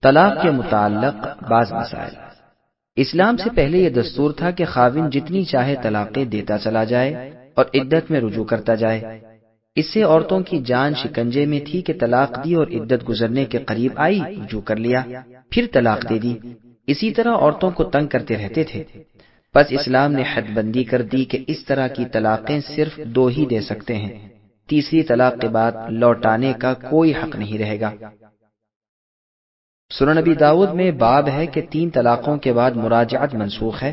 طلاق کے متعلق بعض مسائل۔ اسلام سے پہلے یہ دستور تھا کہ خاوند جتنی چاہے طلاقیں دیتا چلا جائے اور عدت میں رجوع کرتا جائے۔ اس سے عورتوں کی جان شکنجے میں تھی کہ طلاق دی اور عدت گزرنے کے قریب آئی، رجوع کر لیا، پھر طلاق دے دی، اسی طرح عورتوں کو تنگ کرتے رہتے تھے۔ پس اسلام نے حد بندی کر دی کہ اس طرح کی طلاقیں صرف 2 ہی دے سکتے ہیں، تیسری طلاق کے بعد لوٹانے کا کوئی حق نہیں رہے گا۔ سنن نبی داؤد میں باب ہے کہ 3 طلاقوں کے بعد مراجعت منسوخ ہے۔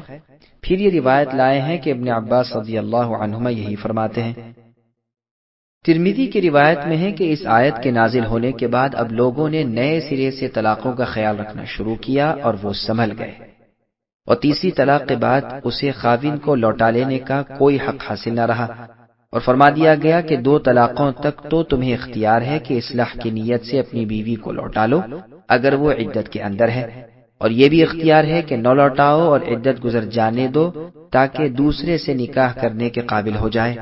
پھر یہ روایت لائے ہیں کہ ابن عباس رضی اللہ عنہما یہی فرماتے ہیں۔ ترمذی کی روایت میں ہے کہ اس آیت کے نازل ہونے کے بعد اب لوگوں نے نئے سرے سے طلاقوں کا خیال رکھنا شروع کیا اور وہ سنبھل گئے، اور تیسری طلاق کے بعد اسے خاوند کو لوٹا لینے کا کوئی حق حاصل نہ رہا، اور فرما دیا گیا کہ 2 طلاقوں تک تو تمہیں اختیار ہے کہ اصلاح کی نیت سے اپنی بیوی کو لوٹا لو اگر وہ عدت کے اندر ہے، اور یہ بھی اختیار ہے کہ نہ لوٹاؤ اور عدت گزر جانے دو تاکہ دوسرے سے نکاح کرنے کے قابل ہو جائے،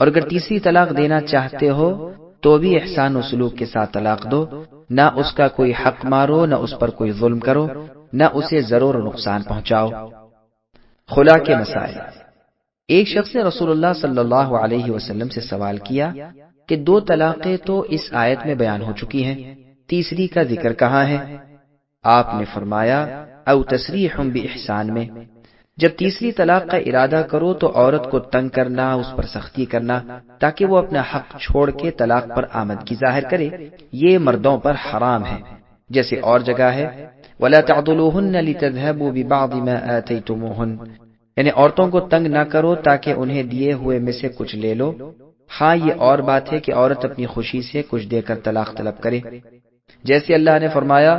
اور اگر تیسری طلاق دینا چاہتے ہو تو بھی احسان و سلوک کے ساتھ طلاق دو، نہ اس کا کوئی حق مارو، نہ اس پر کوئی ظلم کرو، نہ اسے ضرور و نقصان پہنچاؤ۔ خلا کے مسائل۔ ایک شخص نے رسول اللہ صلی اللہ علیہ وسلم سے سوال کیا کہ 2 طلاقیں تو اس آیت میں بیان ہو چکی ہیں، تیسری کا ذکر کہاں ہے؟ آپ نے فرمایا او تسریح باحسان میں، جب تیسری طلاق کا ارادہ کرو تو عورت کو تنگ کرنا، اس پر سختی کرنا تاکہ وہ اپنا حق چھوڑ کے طلاق پر آمدگی ظاہر کرے، یہ مردوں پر حرام ہے، جیسے اور جگہ ہے وَلَا تَعْضُلُوهُنَّ لِتَذْهَبُوا بِبَعْضِ مَا آتَيْتُمُوهُنَّ، یعنی عورتوں کو تنگ نہ کرو تاکہ انہیں دیے ہوئے میں سے کچھ لے لو۔ ہاں یہ اور بات ہے کہ عورت اپنی خوشی سے کچھ دے کر طلاق طلب کرے، جیسے اللہ نے فرمایا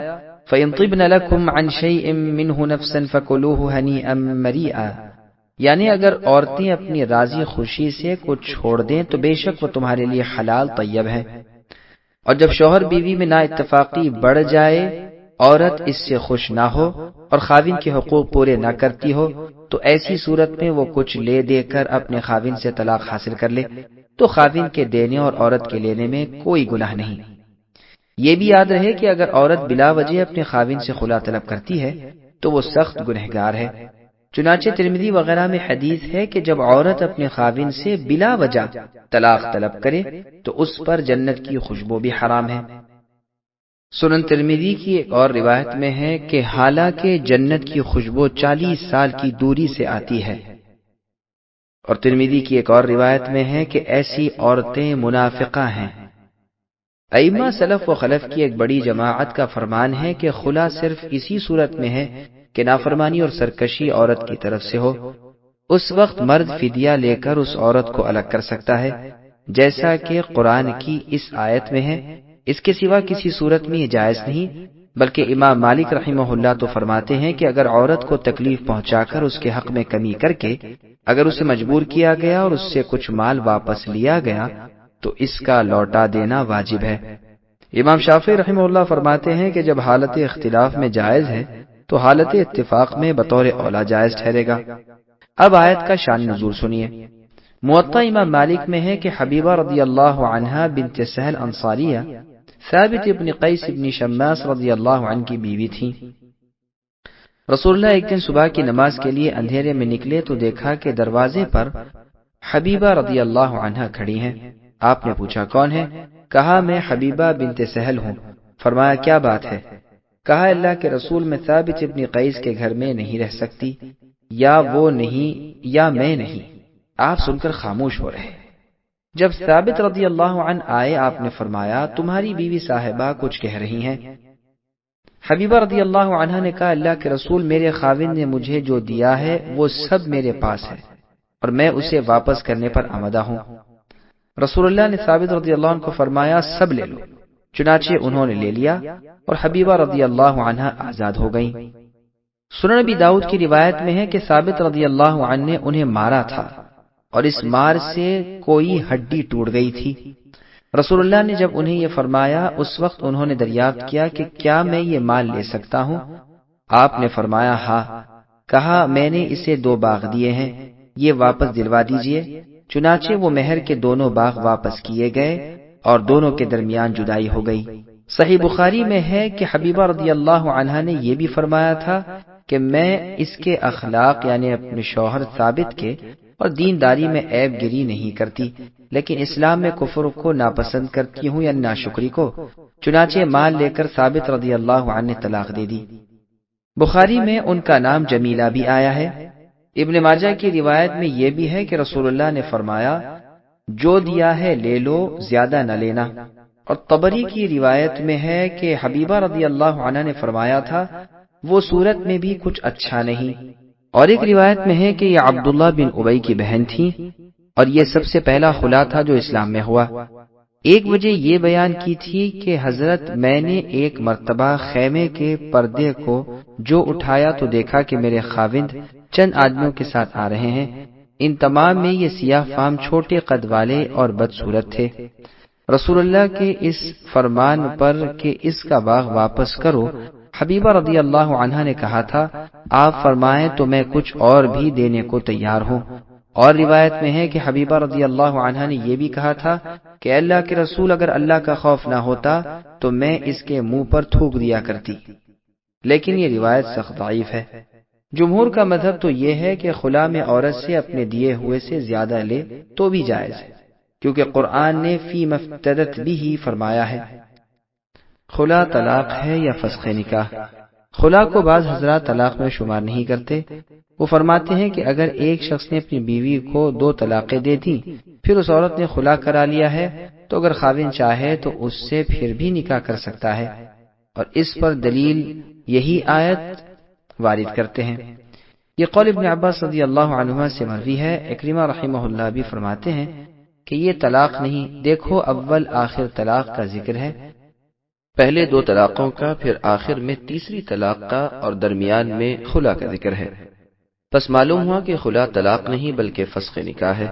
فَإِن طِبْنَ لَكُمْ عَنْ شَيْءٍ مِّنْهُ نَفْسًا فَكُلُوهُ هَنِيئًا مَرِيئًا، یعنی اگر عورتیں اپنی راضی خوشی سے کچھ چھوڑ دیں تو بے شک وہ تمہارے لیے حلال طیب ہے، اور جب شوہر بیوی میں نا اتفاقی بڑھ جائے، عورت اس سے خوش نہ ہو اور خاوند کے حقوق پورے نہ کرتی ہو تو ایسی صورت میں وہ کچھ لے دے کر اپنے خاوند سے طلاق حاصل کر لے تو خاوند کے دینے اور عورت کے لینے میں کوئی گناہ نہیں۔ یہ بھی یاد رہے کہ اگر عورت بلا وجہ اپنے خاوند سے خلا طلب کرتی ہے تو وہ سخت گنہگار ہے۔ چنانچہ ترمذی وغیرہ میں حدیث ہے کہ جب عورت اپنے خاوند سے بلا وجہ طلاق طلب کرے تو اس پر جنت کی خوشبو بھی حرام ہے۔ سنن ترمذی کی ایک اور روایت میں ہے کہ حالانکہ جنت کی خوشبو 40 سال کی دوری سے آتی ہے، اور ترمذی کی ایک اور روایت میں ہے کہ ایسی عورتیں منافقہ ہیں۔ ائمہ سلف و خلف کی ایک بڑی جماعت کا فرمان ہے کہ خلا صرف اسی صورت میں ہے کہ نافرمانی اور سرکشی عورت کی طرف سے ہو، اس وقت مرد فدیہ لے کر اس عورت کو الگ کر سکتا ہے، جیسا کہ قرآن کی اس آیت میں ہے۔ اس کے سوا کسی صورت میں یہ جائز نہیں، بلکہ امام مالک رحمہ اللہ تو فرماتے ہیں کہ اگر عورت کو تکلیف پہنچا کر اس کے حق میں کمی کر کے اگر اسے مجبور کیا گیا اور اس سے کچھ مال واپس لیا گیا تو اس کا لوٹا دینا واجب ہے۔ امام شافعی رحمہ اللہ فرماتے ہیں کہ جب حالت اختلاف میں جائز ہے تو حالت اتفاق میں بطور اولا جائز ٹھہرے گا۔ اب آیت کا شان نزول سنیے۔ موطا امام مالک میں ہے کہ حبیبہ رضی اللہ عنہا بنت سہل انصاریہ ثابت ابن قیس ابن شماس رضی اللہ عنہ کی بیوی تھی۔ رسول اللہ ایک دن صبح کی نماز کے لیے اندھیرے میں نکلے تو دیکھا کہ دروازے پر حبیبہ رضی اللہ عنہا کھڑی ہیں۔ آپ نے پوچھا کون ہے؟ کہا میں حبیبہ بنت سہل ہوں۔ فرمایا کیا بات ہے؟ کہا اللہ کے رسول میں ثابت ابن قیس کے گھر میں نہیں رہ سکتی، یا وہ نہیں یا میں نہیں۔ آپ سن کر خاموش ہو رہے۔ جب ثابت رضی اللہ عنہ آئے آپ نے فرمایا تمہاری بیوی صاحبہ کچھ کہہ رہی ہیں۔ حبیبہ رضی اللہ عنہ نے کہا اللہ کے رسول میرے خاوند نے مجھے جو دیا ہے وہ سب میرے پاس ہے اور میں اسے واپس کرنے پر آمادہ ہوں۔ رسول اللہ نے ثابت رضی اللہ عنہ کو فرمایا سب لے لو، چنانچہ انہوں نے لے لیا اور حبیبہ رضی اللہ عنہ آزاد ہو گئیں۔ سنن نبی داؤد کی روایت میں ہے کہ ثابت رضی اللہ عنہ نے انہیں مارا تھا اور اس مار سے کوئی ہڈی ٹوٹ گئی تھی۔ رسول اللہ نے جب انہیں یہ فرمایا اس وقت انہوں نے دریافت کیا کہ کیا میں یہ مال لے سکتا ہوں؟ آپ نے فرمایا ہاں۔ کہا میں نے اسے 2 باغ دیے ہیں، یہ واپس دلوا دیجئے۔ چنانچہ وہ مہر کے دونوں باغ واپس کیے گئے اور دونوں کے درمیان جدائی ہو گئی۔ صحیح بخاری میں ہے کہ حبیبہ رضی اللہ عنہا نے یہ بھی فرمایا تھا کہ میں اس کے اخلاق یعنی اپنے شوہر ثابت کے اور دینداری میں عیب گری نہیں کرتی، لیکن اسلام میں کفر کو ناپسند کرتی ہوں یا ناشکری کو۔ چنانچہ مال لے کر ثابت رضی اللہ عنہ نے طلاق دے دی۔ بخاری میں ان کا نام جمیلہ بھی آیا ہے۔ ابن ماجہ کی روایت میں یہ بھی ہے کہ رسول اللہ نے فرمایا جو دیا ہے لے لو، زیادہ نہ لینا۔ اور طبری کی روایت میں ہے کہ حبیبہ رضی اللہ عنہ نے فرمایا تھا وہ صورت میں بھی کچھ اچھا نہیں۔ اور ایک روایت میں ہے کہ یہ عبداللہ بن ابی کی بہن تھی اور یہ سب سے پہلا خلا تھا جو اسلام میں ہوا۔ ایک وجہ یہ بیان کی تھی کہ حضرت میں نے ایک مرتبہ خیمے کے پردے کو جو اٹھایا تو دیکھا کہ میرے خاوند چند آدمیوں کے ساتھ آ رہے ہیں، ان تمام میں یہ سیاہ فام چھوٹے قد والے اور بدصورت تھے۔ رسول اللہ کے اس فرمان پر کہ اس کا باغ واپس کرو، حبیبہ رضی اللہ عنہا نے کہا تھا آپ فرمائیں تو میں کچھ اور بھی دینے کو تیار ہوں۔ اور روایت میں ہے کہ حبیبہ رضی اللہ عنہا نے یہ بھی کہا تھا کہ اللہ کے رسول اگر اللہ کا خوف نہ ہوتا تو میں اس کے منہ پر تھوک دیا کرتی، لیکن یہ روایت سخت ضعیف ہے۔ جمہور کا مذہب تو یہ ہے کہ خلا میں عورت سے اپنے دیے ہوئے سے زیادہ لے تو بھی جائز ہے، کیونکہ قرآن نے فی مفتدت بھی فرمایا ہے۔ خلا طلاق ہے یا فسخ نکاح؟ خلا کو بعض حضرات طلاق میں شمار نہیں کرتے۔ وہ فرماتے ہیں کہ اگر ایک شخص نے اپنی بیوی کو 2 طلاقیں دے دیں پھر اس عورت نے خلا کرا لیا ہے تو اگر خاوند چاہے تو اس سے پھر بھی نکاح کر سکتا ہے، اور اس پر دلیل یہی آیت وارد کرتے ہیں۔ یہ قول ابن عباس رضی اللہ عنہما سے مروی ہے۔ اکرمہ رحمہ اللہ بھی فرماتے ہیں کہ یہ طلاق نہیں، دیکھو اول آخر طلاق کا ذکر ہے، پہلے 2 طلاقوں کا، پھر آخر میں تیسری طلاق کا، اور درمیان میں خلا کا ذکر ہے۔ پس معلوم ہوا کہ خلا طلاق نہیں بلکہ فسخ نکاح ہے۔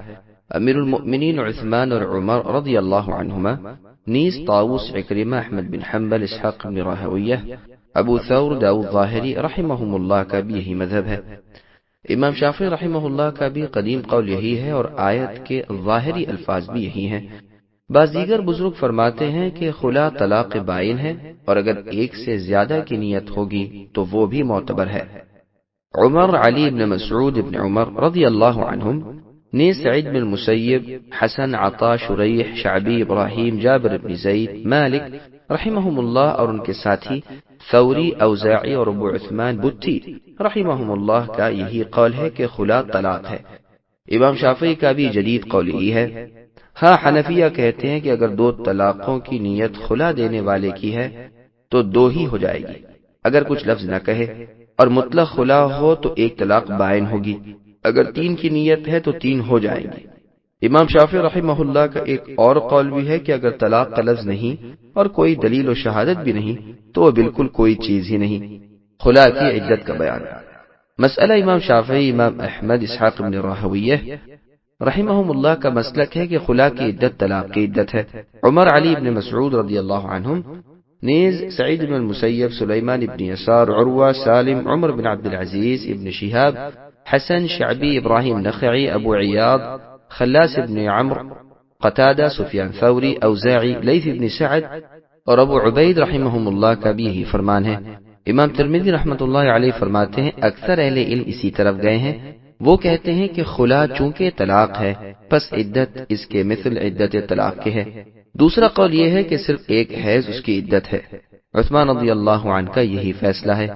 امیر المؤمنین عثمان اور عمر رضی اللہ عنہما، نیز طاووس، اکرمہ، احمد بن حنبل، اسحاق بن راہویہ، ابو ثور، داؤد ظاہری رحمہم اللہ کا بھی یہی مذہب ہے۔ امام شافعی رحمہ اللہ کا بھی قدیم قول یہی ہے اور آیت کے ظاہری الفاظ بھی یہی ہیں۔ بعض دیگر بزرگ فرماتے ہیں کہ خلا طلاق بائن ہے، اور اگر ایک سے زیادہ کی نیت ہوگی تو وہ بھی معتبر ہے۔ عمر، علی بن مسعود ابن عمر رضی اللہ عنہم نے سعید بن المسیب، حسن، عطا، شریح، شعبی، ابراہیم، جابر بن زید، مالک رحمہم اللہ اور ان کے ساتھی ثوری، اوزاعی اور ابو عثمان بتی رحمہم اللہ کا یہی قول ہے کہ خلا طلاق ہے۔ امام شافعی کا بھی جدید قول یہی ہے۔ ہاں حنفیہ کہتے ہیں کہ اگر 2 طلاقوں کی نیت خلا دینے والے کی ہے تو 2 ہی ہو جائے گی، اگر کچھ لفظ نہ کہے، اور مطلق خلا ہو تو 1 طلاق بائن ہوگی، اگر 3 کی نیت ہے تو 3 ہو جائیں گی۔ امام شافعی رحمہ اللہ کا ایک اور قول بھی ہے کہ اگر طلاق کا لفظ نہیں اور کوئی دلیل و شہادت بھی نہیں تو وہ بالکل کوئی چیز ہی نہیں۔ خلا کی عدت کا بیان۔ مسئلہ امام شافعی، امام احمد، اسحاق بن راہویہ رحمہم اللہ کا مسلک ہے کہ خلا کی عدت طلاق کی عدت ہے۔ عمر، علی بن مسعود رضی اللہ عنہم، نیز سعید بن المسیب، سلیمان بن یسار، عروہ، سالم، عمر بن عبد العزیز، ابن شہاب، حسن، شعبی، ابراہیم نخعی، ابو عیاض، خلاس بن عمرو، قتادہ، سفیان ثوری، اوزاعی، لیث بن سعد اور ابو عبید رحمہم اللہ کا بھی یہی فرمان ہے۔ امام ترمذی رحمۃ اللہ علیہ فرماتے ہیں اکثر اہل علم اسی طرف گئے ہیں۔ وہ کہتے ہیں کہ خلا چونکہ طلاق ہے پس عدت اس کے مثل عدت طلاق کے ہے۔ دوسرا قول یہ ہے کہ صرف 1 حیض اس کی عدت ہے۔ عثمان رضی اللہ عنہ کا یہی فیصلہ ہے۔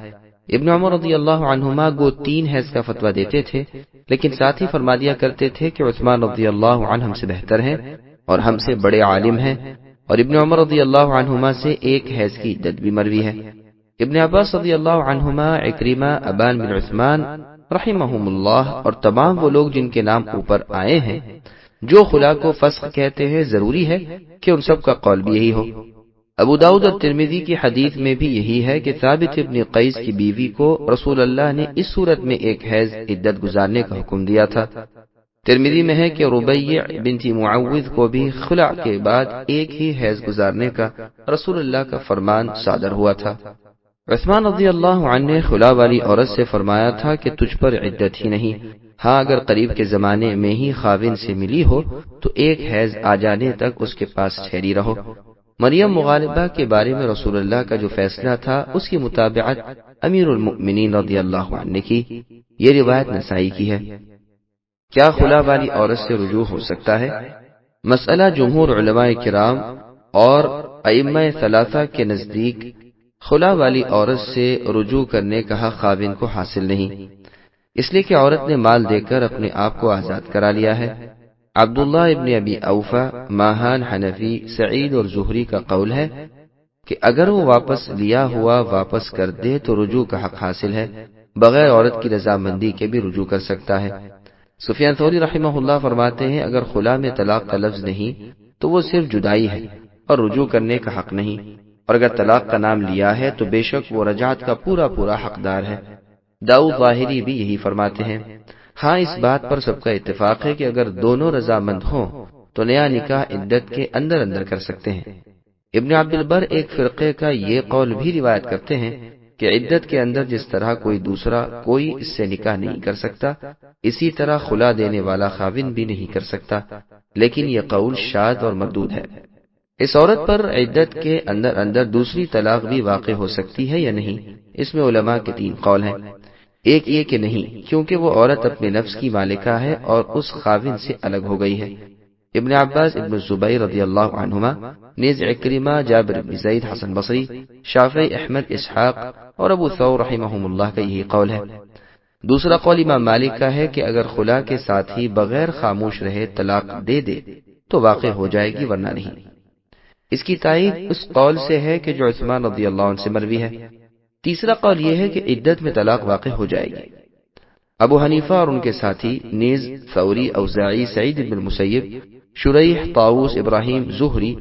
ابن عمر رضی اللہ عنہما گو 3 حیض کا فتویٰ دیتے تھے، لیکن ساتھ ہی فرما دیا کرتے تھے کہ عثمان رضی اللہ عنہ ہم سے بہتر ہیں اور ہم سے بڑے عالم ہیں، اور ابن عمر رضی اللہ عنہما سے 1 حیض کی عدت بھی مروی ہے۔ ابن عباس رضی اللہ عنہما، اکرمہ، ابان بن عثمان رحمہم اللہ اور تمام وہ لوگ جن کے نام اوپر آئے ہیں جو خلا کو فسخ کہتے ہیں، ضروری ہے کہ ان سب کا قول بھی یہی ہو۔ ابو داؤد اور ترمذی کی حدیث میں بھی یہی ہے کہ ثابت ابن قیس کی بیوی کو رسول اللہ نے اس صورت میں 1 حیض عدت گزارنے کا حکم دیا تھا۔ ترمذی میں ہے کہ ربیع بنت معوذ کو بھی خلا کے بعد 1 ہی حیض گزارنے کا رسول اللہ کا فرمان صادر ہوا تھا۔ عثمان رضی اللہ عنہ نے خلا والی عورت سے فرمایا تھا کہ تجھ پر عدت ہی نہیں، ہاں اگر قریب کے زمانے میں ہی خاوند سے ملی ہو تو 1 حیض آ جانے تک اس کے پاس ٹھہری رہو۔ مریم مغالبہ کے بارے میں رسول اللہ کا جو فیصلہ تھا اس کی مطابقت امیر المؤمنین رضی اللہ عنہ نے کی۔ یہ روایت نسائی کی ہے۔ کیا خلا والی عورت سے رجوع ہو سکتا ہے؟ مسئلہ جمہور علماء کرام اور ائمہ ثلاثہ کے نزدیک خلا والی عورت سے رجوع کرنے کا حق خاوند کو حاصل نہیں، اس لیے کہ عورت نے مال دے کر اپنے آپ کو آزاد کرا لیا ہے۔ عبداللہ ابن ابی اوفا، ماہان حنفی، سعید اور زہری کا قول ہے کہ اگر وہ واپس لیا ہوا واپس کر دے تو رجوع کا حق حاصل ہے، بغیر عورت کی رضامندی کے بھی رجوع کر سکتا ہے۔ سفیان ثوری رحمہ اللہ فرماتے ہیں اگر خلا میں طلاق کا لفظ نہیں تو وہ صرف جدائی ہے اور رجوع کرنے کا حق نہیں، اور اگر طلاق کا نام لیا ہے تو بے شک وہ رجعت کا پورا حقدار ہے۔ داؤد ظاہری بھی یہی فرماتے ہیں۔ ہاں، اس بات پر سب کا اتفاق ہے کہ اگر دونوں رضامند ہوں تو نیا نکاح عدت کے اندر کر سکتے ہیں۔ ابن عبد البر ایک فرقے کا یہ قول بھی روایت کرتے ہیں کہ عدت کے اندر جس طرح کوئی اس سے نکاح نہیں کر سکتا، اسی طرح خلا دینے والا خاوند بھی نہیں کر سکتا، لیکن یہ قول شاذ اور مردود ہے۔ اس عورت پر عدت کے اندر دوسری طلاق بھی واقع ہو سکتی ہے یا نہیں، اس میں علماء کے 3 قول ہیں۔ ایک یہ کہ نہیں، کیونکہ وہ عورت اپنے نفس کی مالکہ ہے اور اس خاوند سے الگ ہو گئی ہے۔ ابن عباس، ابن زبیر رضی اللہ عنہما، نیز اکرمہ، جابر بن زید، حسن بصری، شافعی، احمد، اسحاق اور ابو ثور رحمہم اللہ کا یہی قول ہے۔ دوسرا قول امام مالک کا ہے کہ اگر خلا کے ساتھ ہی بغیر خاموش رہے طلاق دے تو واقع ہو جائے گی، ورنہ نہیں۔ اس کی تائید اس قول سے ہے کہ جو عثمان رضی اللہ عنہ سے مروی ہے۔ تیسرا قول یہ ہے کہ عدت میں طلاق واقع ہو جائے گی۔ ابو حنیفہ اور ان کے ساتھی نیز ثوری، اوزاعی، سعید بن المسیب، شریح، طاؤس، ابراہیم، زہری،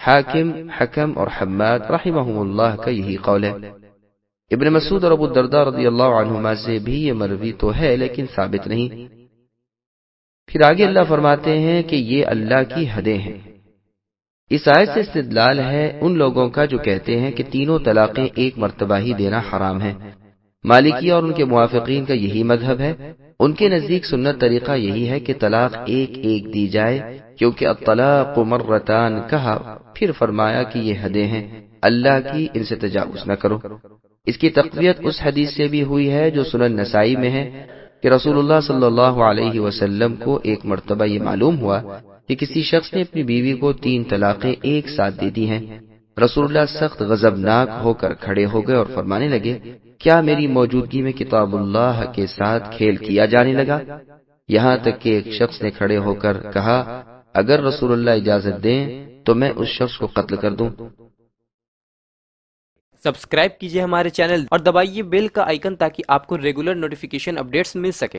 حاکم، حکم اور حماد رحمہم اللہ کا یہی قول ہے۔ ابن مسعود اور ابو الدرداء رضی اللہ عنہما سے بھی یہ مروی تو ہے لیکن ثابت نہیں۔ پھر آگے اللہ فرماتے ہیں کہ یہ اللہ کی حدیں ہیں۔ اس آیت سے استدلال ہے ان لوگوں کا جو کہتے ہیں کہ تینوں طلاقیں ایک مرتبہ ہی دینا حرام ہے۔ مالکی اور ان کے موافقین کا یہی مذہب ہے۔ ان کے نزدیک سنت طریقہ یہی ہے کہ طلاق ایک دی جائے، کیونکہ الطلاق مرتان کہا، پھر فرمایا کہ یہ حدیں ہیں اللہ کی، ان سے تجاوز نہ کرو۔ اس کی تقویت اس حدیث سے بھی ہوئی ہے جو سنن نسائی میں ہے کہ رسول اللہ صلی اللہ علیہ وسلم کو ایک مرتبہ یہ معلوم ہوا کہ کسی شخص نے اپنی بیوی کو 3 طلاقیں ایک ساتھ دے دی ہیں۔ رسول اللہ سخت غضبناک ہو کر کھڑے ہو گئے اور فرمانے لگے، کیا میری موجودگی میں کتاب اللہ کے ساتھ کھیل کیا جانے لگا؟ یہاں تک کہ ایک شخص نے کھڑے ہو کر کہا، اگر رسول اللہ اجازت دیں تو میں اس شخص کو قتل کر دوں۔ سبسکرائب کیجئے ہمارے چینل اور دبائیے بیل کا آئیکن تاکہ آپ کو ریگولر نوٹیفیکیشن اپڈیٹس مل سکے۔